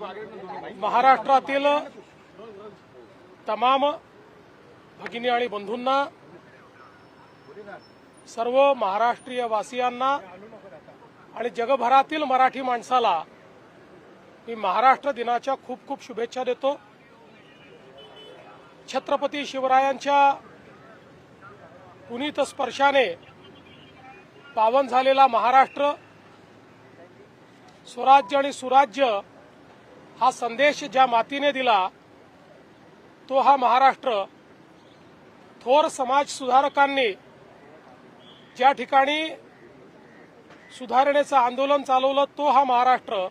महाराष्ट्रातील तमाम भगिनी आणि बंधूंना, सर्व महाराष्ट्रीय वासियांना आणि जगभरातील मराठी माणसाला मी महाराष्ट्र दिनाच्या खूप खूप शुभेच्छा देतो। छत्रपती शिवरायांच्या पुनीत स्पर्शाने पावन झालेला महाराष्ट्र, स्वराज्य आणि सुराज्य हा संदेश ज्या मातीने दिला तो हा महाराष्ट्र, थोर समाज सुधारकांनी ज्या ठिकाणी सुधारणेचं आंदोलन चालवलं तो हा महाराष्ट्र,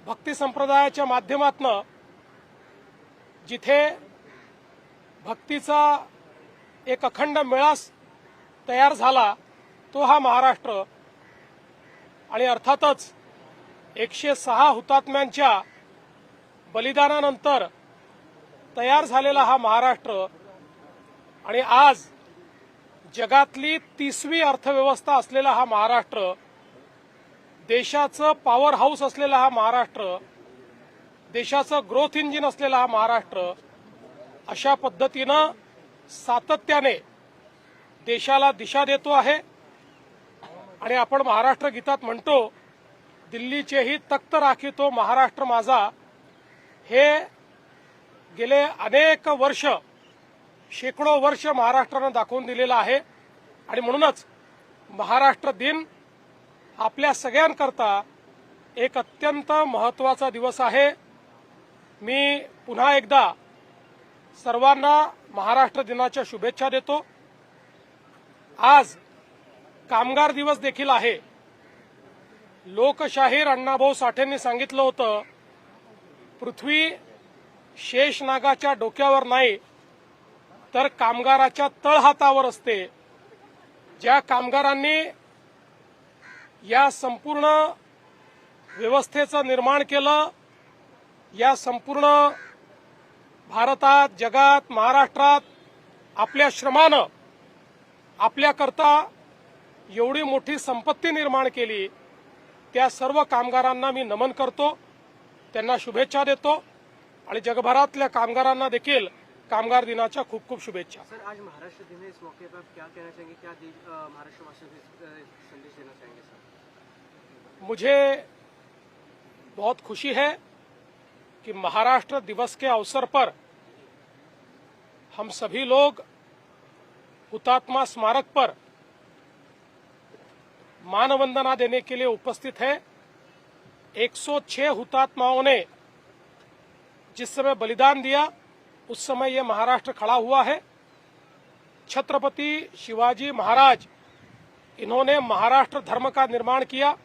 भक्ती संप्रदायाच्या माध्यमातून जिथे भक्तीचा एक अखंड मेळास तयार झाला तो हा महाराष्ट्र, आणि अर्थातच 106 हुतात्म्यांच्या बलिदानानंतर तयार झालेला हा महाराष्ट्र, आणि आज जगातली 30वी अर्थव्यवस्था असलेला हा महाराष्ट्र, देशाचं पॉवर हाऊस असलेला हा महाराष्ट्र, देशाचं ग्रोथ इंजिन असलेला हा महाराष्ट्र अशा पद्धतीनं सातत्याने देशाला दिशा देतो आहे। आणि आपण महाराष्ट्र गीतात म्हणतो, दिल्लीचेही तख्त राखितो महाराष्ट्र माझा, हे गेले अनेक वर्ष, शेकडो वर्ष महाराष्ट्रानं दाखवून दिलेलं आहे। आणि म्हणूनच महाराष्ट्र दिन आपल्या सगळ्यांकरता एक अत्यंत महत्त्वाचा दिवस आहे। मी पुन्हा एकदा सर्वांना महाराष्ट्र दिनाच्या शुभेच्छा देतो। आज कामगार दिवस देखील आहे। लोकशाहीर अण्णाभाऊ साठेंनी सांगितलं होतं, पृथ्वी शेषनागाच्या डोक्यावर नाही तर कामगाराच्या तळहातावर असते। ज्या कामगारांनी या संपूर्ण व्यवस्थेचं निर्माण केलं, या संपूर्ण भारतात, जगात, महाराष्ट्रात आपल्या श्रमानं आपल्याकरता एवढी मोठी संपत्ती निर्माण केली, त्या सर्व कामगारांना मी नमन करतो, त्यांना शुभेच्छा देतो आणि जगभरातल्या कामगारांना देखील कामगार दिनाच्या खूप खूप शुभेच्छा। सर, आज महाराष्ट्र दिन है, इस मौके पर क्या कहना चाहेंगे, क्या महाराष्ट्र वासियों को संदेश देना चाहेंगे सर? मुझे बहुत खुशी है कि महाराष्ट्र दिवस के अवसर पर हम सभी लोग हुतात्मा स्मारक पर मानवंदना देने के लिए उपस्थित है। 106 हुतात्माओं ने जिस समय बलिदान दिया उस समय ये महाराष्ट्र खड़ा हुआ है। छत्रपति शिवाजी महाराज, इन्होंने महाराष्ट्र धर्म का निर्माण किया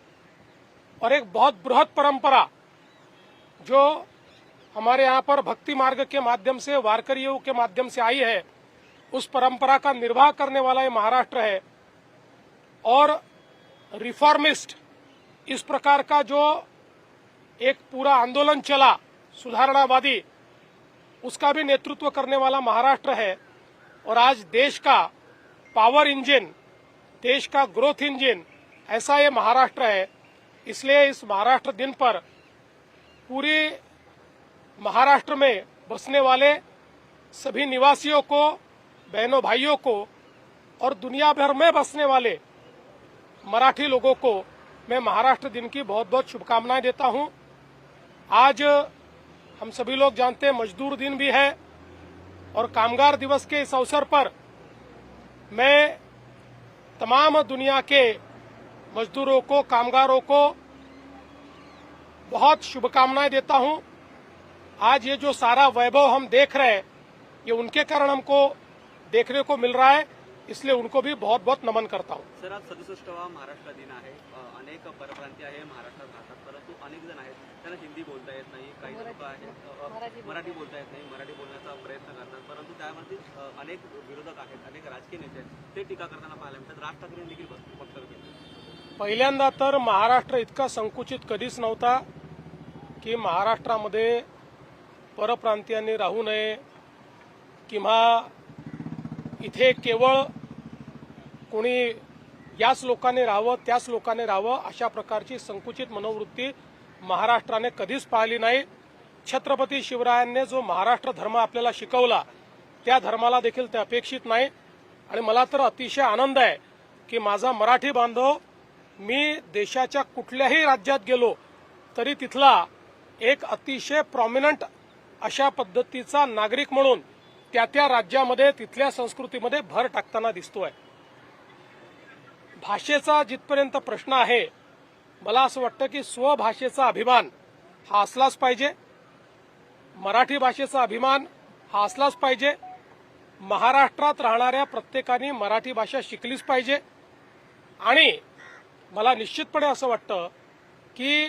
और एक बहुत बृहद परंपरा जो हमारे यहाँ पर भक्ति मार्ग के माध्यम से, वारकरियों के माध्यम से आई है, उस परंपरा का निर्वाह करने वाला ये महाराष्ट्र है। और रिफॉर्मिस्ट, इस प्रकार का जो एक पूरा आंदोलन चला सुधारणावादी, उसका भी नेतृत्व करने वाला महाराष्ट्र है। और आज देश का पावर इंजन, देश का ग्रोथ इंजन ऐसा ये महाराष्ट्र है। इसलिए इस महाराष्ट्र दिन पर पूरे महाराष्ट्र में बसने वाले सभी निवासियों को, बहनों भाइयों को और दुनिया भर में बसने वाले मराठी लोगों को मैं महाराष्ट्र दिन की बहुत बहुत शुभकामनाएं देता हूं। आज हम सभी लोग जानते हैं मजदूर दिन भी है, और कामगार दिवस के इस अवसर पर मैं तमाम दुनिया के मजदूरों को, कामगारों को बहुत शुभकामनाएं देता हूं। आज ये जो सारा वैभव हम देख रहे हैं, ये उनके कारण हमको देखने को मिल रहा है, इसलिए उनको भी बहुत बहुत नमन करता हूं। सर, आज 67वा महाराष्ट्र दिन आहे। अनेक परप्रांतीय आहे महाराष्ट्रात राहतात, परंतु अनेक जण आहेत त्यांना हिंदी बोलता येत नाही, काही लोक आहेत मराठी बोलता येत नाही, मराठी बोलण्याचा प्रयत्न करतात, परंतु त्यामध्ये अनेक विरोधक आहेत, अनेक राजकीय नेते आहेत, ते टीका करताना पाहायला मिळतात। राज ठाकरे देखील वक्तव्य केलं। पहिल्यांदा तर महाराष्ट्र इतका संकुचित कधीच नव्हता की महाराष्ट्रामध्ये परप्रांतीयांनी राहू नये किंवा इथे केवळ कोणी याच लोकांनी राहावं, त्याच लोकांनी राहावं, अशा प्रकारची संकुचित मनोवृत्ती महाराष्ट्राने कधीच पाहिली नाही. छत्रपती शिवरायांनी जो महाराष्ट्र धर्म आपल्याला शिकवला त्या धर्माला देखील ते अपेक्षित नाही. आणि मला तर अतिशय आनंद आहे की माझा मराठी बांधव, मी देशाच्या कुठल्याही राज्यात गेलो तरी तिथला एक अतिशय प्रॉमिनंट अशा पद्धतीचा नागरिक म्हणून त्या राज्यामध्ये तिथल्या संस्कृतीमध्ये भर टाकताना दिसतोय. भाषेचा जिथपर्यंत प्रश्न आहे, मला असं वाटतं की स्वभाषेचा अभिमान हा असलाच पाहिजे. मराठी भाषेचा अभिमान हा असलाच पाहिजे. महाराष्ट्रात राहणाऱ्या प्रत्येकाने मराठी भाषा शिकलीच पाहिजे. आणि मला निश्चितपणे असं वाटतं की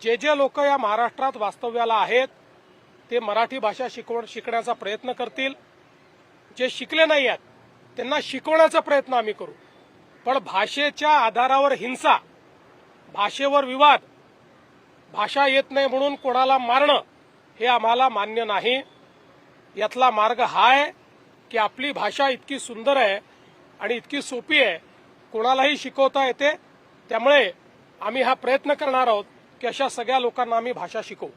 जे लोक या महाराष्ट्रात वास्तव्याला आहेत ते मराठी भाषा शिकण्याचा प्रयत्न करतील. जे शिकले नाही आहेत त्यांना शिकवण्याचा प्रयत्न आम्ही करू. पण भाषेच्या आधारावर हिंसा, भाषेवर विवाद, भाषा येत नाही म्हणून कोणाला मारणं हे आम्हाला मान्य नाही. यातला मार्ग हा आहे की आपली भाषा इतकी सुंदर आहे आणि इतकी सोपी आहे, कोणालाही शिकवता येते. त्यामुळे आम्ही हा प्रयत्न करणार आहोत की अशा सगळ्या लोकांना आम्ही भाषा शिकवू.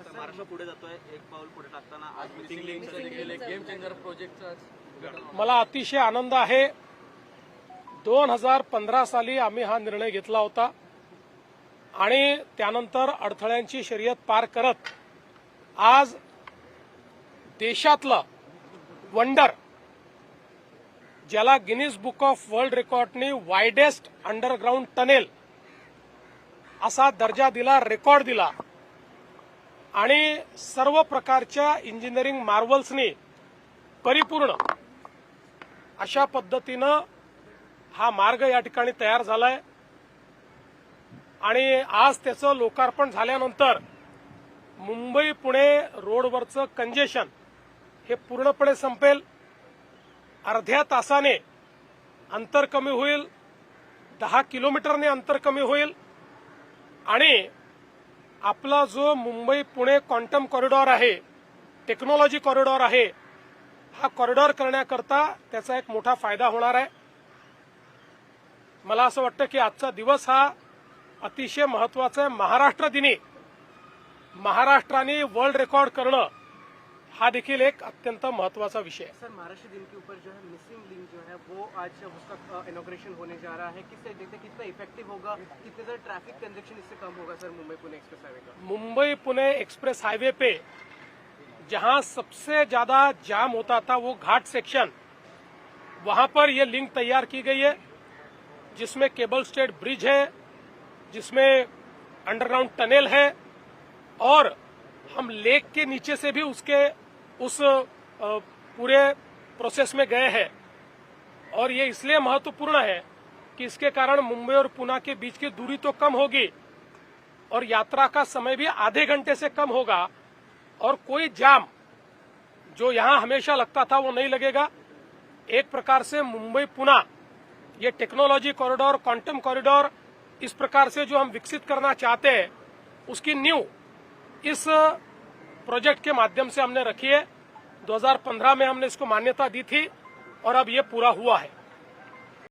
महाराष्ट्र पुढे जातोय, एक पाऊल पुढे टाकताना आज मिसिंग लिंकचं देखील एक गेम चेंजर प्रोजेक्टचा मला अतिशय आनंद आहे. 2015 साली आम्ही हा निर्णय घेतला होता आणि त्यानंतर अडथळ्यांची शर्यत पार करत आज देशातलं वंडर, ज्याला गिनीज बुक ऑफ वर्ल्ड रेकॉर्डनी वायडेस्ट अंडरग्राऊंड टनेल असा दर्जा दिला, रेकॉर्ड दिला. आणि सर्व प्रकारच्या इंजिनिअरिंग मार्वल्सनी परिपूर्ण अशा पद्धतीनं हा मार्ग या ठिकाणी तयार झालाय. आणि आज त्याचं लोकार्पण झाल्यानंतर मुंबई पुणे रोडवरचं कंजेशन हे पूर्णपणे संपेल. अर्ध्या तासाने अंतर कमी होईल, 10 किलोमीटरने अंतर कमी होईल. आणि आपला जो मुंबई पुणे क्वांटम कॉरिडॉर आहे, टेक्नॉलॉजी कॉरिडॉर आहे, हा कॉरिडॉर करण्याकरता त्याचा एक मोठा फायदा होणार आहे. मला असं वाटतं की आजचा दिवस हा अतिशय महत्वाचा आहे. महाराष्ट्र दिनी महाराष्ट्राने वर्ल्ड रेकॉर्ड करणं हा देखील एक अत्यंत महत्वाचा विषय है. सर, महाराष्ट्र दिन के ऊपर जो है मिसिंग लिंक जो है वो आज उसका इनॉग्रेशन होने जा रहा है. किससे देखते हैं कितना इफेक्टिव होगा, कितने ज्यादा ट्रैफिक कंजेक्शन इससे कम होगा sir Mumbai Pune express highway का? मुंबई पुणे एक्सप्रेस हाईवे पे जहां सबसे ज्यादा जाम होता था वो घाट सेक्शन, वहां पर ये लिंक तैयार की गई है जिसमें केबल स्टेड ब्रिज है, जिसमें अंडरग्राउंड टनल है और हम लेक के नीचे से भी उसके उस पूरे प्रोसेस में गए हैं. और ये इसलिए महत्वपूर्ण है कि इसके कारण मुंबई और पुणे के बीच की दूरी तो कम होगी और यात्रा का समय भी आधे घंटे से कम होगा और कोई जाम जो यहां हमेशा लगता था वो नहीं लगेगा. एक प्रकार से मुंबई पुणे ये टेक्नोलॉजी कॉरिडोर, क्वांटम कॉरिडोर इस प्रकार से जो हम विकसित करना चाहते हैं उसकी नींव इस प्रोजेक्ट के माध्यम से हमने रखी है. 2015 में हमने इसको मान्यता दी थी और अब ये पूरा हुआ है.